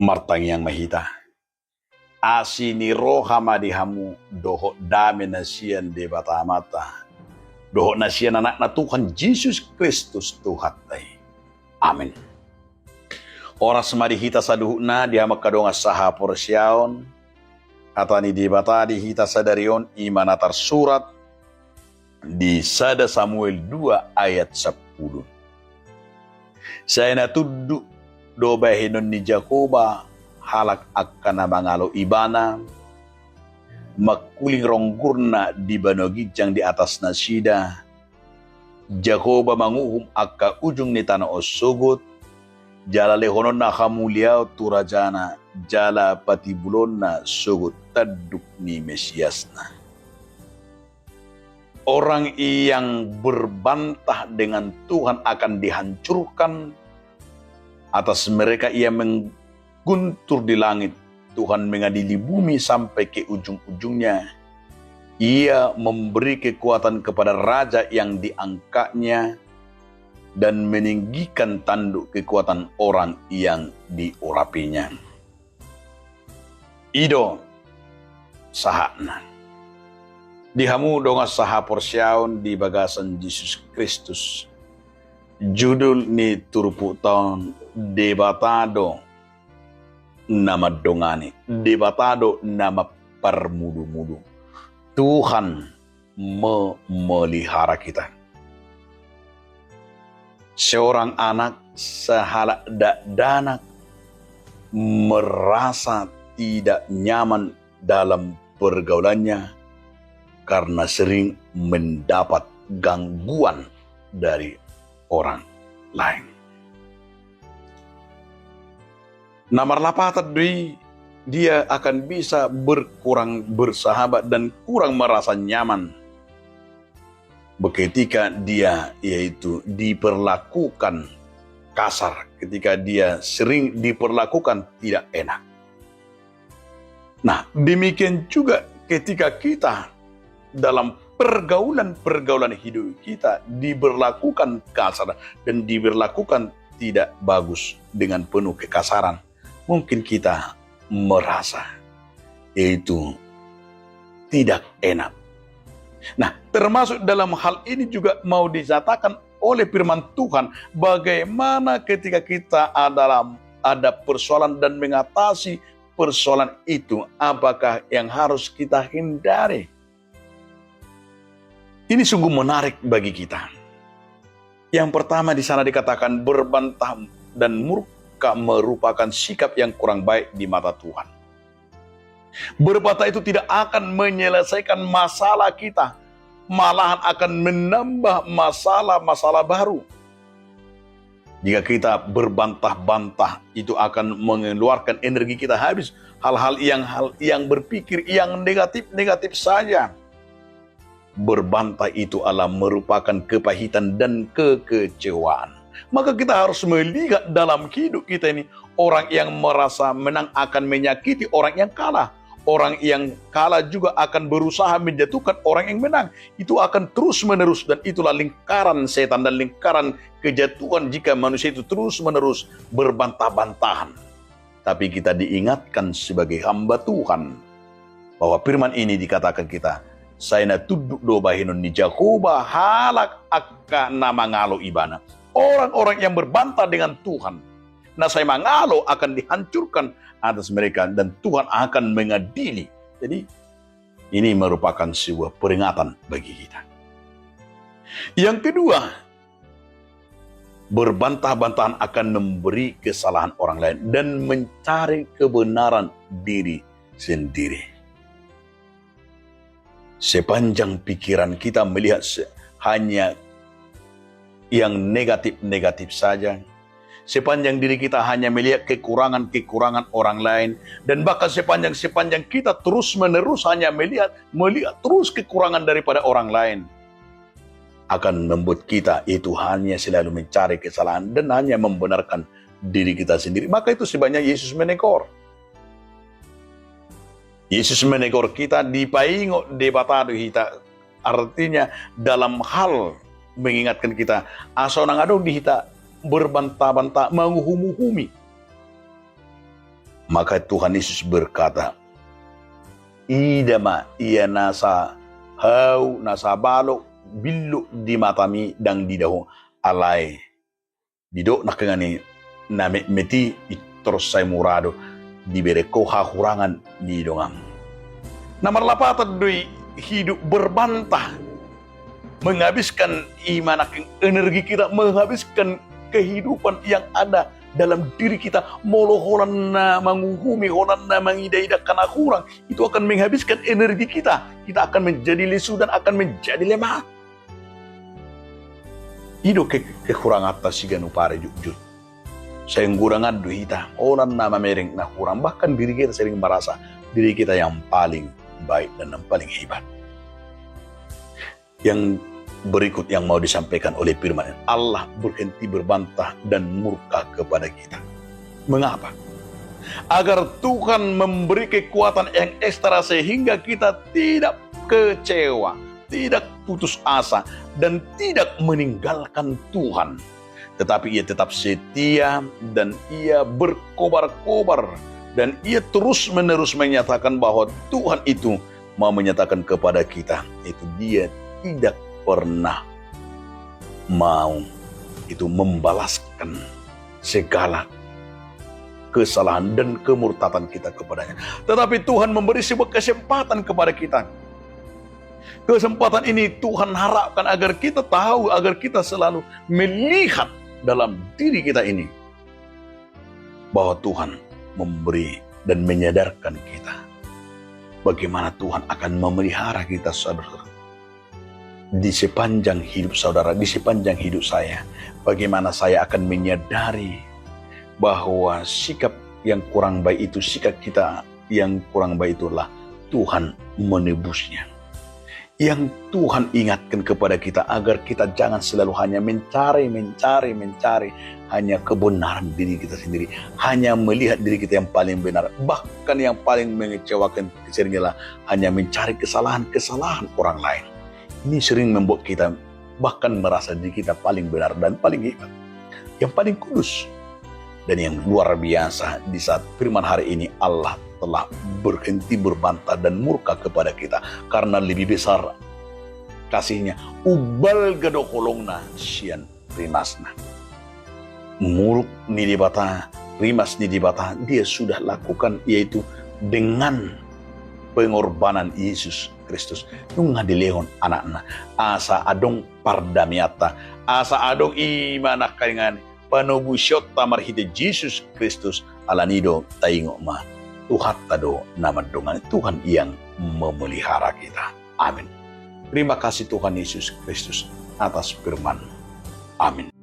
Martang yang mahita. Asini roha madihamu doho dame nasian de batamata. Doho nasian anak na Tuhan Yesus Kristus Tuhan. Amin. Oras marihita sa duhuna dihamak kadonga saha porsyaon. Atani di bata dihita sadarion imanatar surat di Sada Samuel 2 ayat 10. Saya natuddu do bahinon ni Jakoba halak akan mangalo ibana makuling ronggurna di banogijang di atas nasida. Jakoba manguhum akka ujung ni tanah osugut jala lehonon na hamuliao turajana jala patibulon na sugut taduk ni Mesiasna. Orang yang berbantah dengan Tuhan akan dihancurkan. Atas mereka ia mengguntur di langit. Tuhan mengadili bumi sampai ke ujung-ujungnya. Ia memberi kekuatan kepada raja yang diangkatnya dan meninggikan tanduk kekuatan orang yang diurapinya. Ido sahana. Dihamu donga saha porsyaon di bagasan Yesus Kristus. Judul ni turpu tahun debatado nama dongani. Debatado nama permudu-mudu. Tuhan memelihara kita. Seorang anak sehalak danak merasa tidak nyaman dalam pergaulannya karena sering mendapat gangguan dari orang lain. Nomor 8 tadi dia akan bisa berkurang bersahabat dan kurang merasa nyaman ketika dia yaitu diperlakukan kasar, ketika dia sering diperlakukan tidak enak. Nah, demikian juga ketika kita dalam pergaulan hidup kita diberlakukan kasar dan diberlakukan tidak bagus dengan penuh kekasaran, mungkin kita merasa itu tidak enak. Nah, termasuk dalam hal ini juga mau dinyatakan oleh firman Tuhan bagaimana ketika kita ada persoalan dan mengatasi persoalan itu, apakah yang harus kita hindari. Ini sungguh menarik bagi kita. Yang pertama di sana dikatakan berbantah dan murka merupakan sikap yang kurang baik di mata Tuhan. Berbantah itu tidak akan menyelesaikan masalah kita, malahan akan menambah masalah-masalah baru. Jika kita berbantah-bantah itu akan mengeluarkan energi kita habis, hal yang berpikir yang negatif saja. Berbantah itu adalah merupakan kepahitan dan kekecewaan. Maka kita harus melihat dalam hidup kita ini, orang yang merasa menang akan menyakiti orang yang kalah. Orang yang kalah juga akan berusaha menjatuhkan orang yang menang. Itu akan terus-menerus dan itulah lingkaran setan dan lingkaran kejatuhan jika manusia itu terus-menerus berbantah-bantahan. Tapi kita diingatkan sebagai hamba Tuhan bahwa firman ini dikatakan kita, saya natuduk do bahinon ni Jakoba halak akka nama ngalo ibana. Orang-orang yang berbantah dengan Tuhan, nah saya mangalo akan dihancurkan atas mereka dan Tuhan akan mengadili. Jadi ini merupakan sebuah peringatan bagi kita. Yang kedua, berbantah-bantahan akan memberi kesalahan orang lain dan mencari kebenaran diri sendiri. Sepanjang pikiran kita melihat hanya yang negatif-negatif saja, sepanjang diri kita hanya melihat kekurangan-kekurangan orang lain, dan bahkan sepanjang kita terus-menerus hanya melihat terus kekurangan daripada orang lain, akan membuat kita itu hanya selalu mencari kesalahan dan hanya membenarkan diri kita sendiri. Maka itu sebabnya Yesus menegur. Yesus menegur kita di paingo debatado kita. Artinya dalam hal mengingatkan kita, asonang adong di kita berbantah-bantah, menguhumi. Maka Tuhan Yesus berkata, idama ia nasa hau nasa balok bilu di matami dang di dahu alai didok nakengani na meti terus saya murado diberi kehakurangan di dongam. Nomor 8 doi hidup berbantah, menghabiskan iman, energi kita, menghabiskan kehidupan yang ada dalam diri kita. Molo holana menguhumi, holana mengida-ida karena kurang, itu akan menghabiskan energi kita. Kita akan menjadi lesu dan akan menjadi lemah. Hidup kekurangan atas sigan upare jujur. Saya ngurangan duita, orang nama mereng nah kurang, bahkan diri kita sering merasa diri kita yang paling baik dan yang paling hebat. Yang berikut yang mau disampaikan oleh firman Allah, berhenti berbantah dan murka kepada kita. Mengapa? Agar Tuhan memberi kekuatan yang ekstra sehingga kita tidak kecewa, tidak putus asa, dan tidak meninggalkan Tuhan. Tetapi ia tetap setia dan ia berkobar-kobar. Dan ia terus-menerus menyatakan bahwa Tuhan itu mau menyatakan kepada kita, itu dia tidak pernah mau itu membalaskan segala kesalahan dan kemurtatan kita kepadanya. Tetapi Tuhan memberi sebuah kesempatan kepada kita. Kesempatan ini Tuhan harapkan agar kita tahu, agar kita selalu melihat dalam diri kita ini bahwa Tuhan memberi dan menyadarkan kita bagaimana Tuhan akan memelihara kita, saudara. Di sepanjang hidup saudara, di sepanjang hidup saya, bagaimana saya akan menyadari bahwa sikap yang kurang baik itu, sikap kita yang kurang baik itulah Tuhan menebusnya. Yang Tuhan ingatkan kepada kita agar kita jangan selalu hanya mencari hanya kebenaran diri kita sendiri, hanya melihat diri kita yang paling benar, bahkan yang paling mengecewakan seringnya hanya mencari kesalahan orang lain. Ini sering membuat kita bahkan merasa diri kita paling benar dan paling hebat, yang paling kudus. Dan yang luar biasa, di saat firman hari ini Allah telah berhenti berbantah dan murka kepada kita karena lebih besar kasihnya. Ubal gadokolongna sian rimasna. Muruk nidibata, rimas nidibata, dia sudah lakukan, yaitu dengan pengorbanan Yesus Kristus. Nung ngadileon anak-anak asa adong pardamiata, asa adong imana karingan panubusyot tamar hide Yesus Kristus alanido taingo ma Tuhan tado nama dongan Tuhan yang memelihara kita. Amin. Terima kasih Tuhan Yesus Kristus atas firman. Amin.